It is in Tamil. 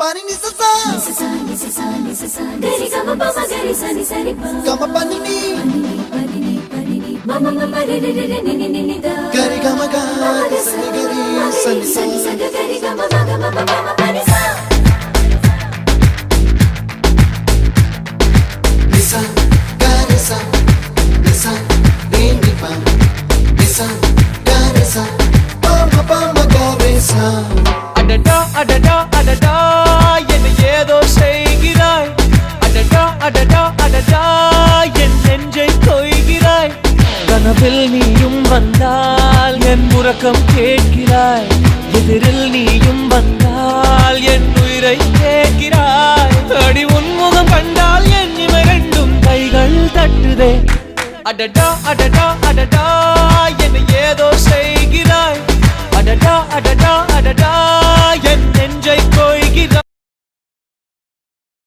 Pani ni sa sa gari gama pa ma gari sa ni sa ri pa gama pani ni mama mama re re re ni ni ni da gari gama ga sa ni gari sa ni sa gari gama ma gama mama pani sa nisa gari sa nisa re ni pa nisa gari sa pa ma gari sa அடடா அடடா அடடா என்ன ஏதோ செய்கிறாய் அடடா அடடா அடடா என் நெஞ்சை கொய்கிறாய் கனவில் நீயும் வந்தால் என் உறக்கம் கேட்கிறாய் எதிரில் நீயும் வந்தால் என் உயிரை கேட்கிறாய் அடி உன்முகம் கண்டால் என் இமை ரெண்டும் கைகள் தட்டுதே அடடா அடடா அடடா என்ன ஏதோ செய்கிறாய் அடடா அடடா அடடா என் நெஞ்சை கொய்கிறாய்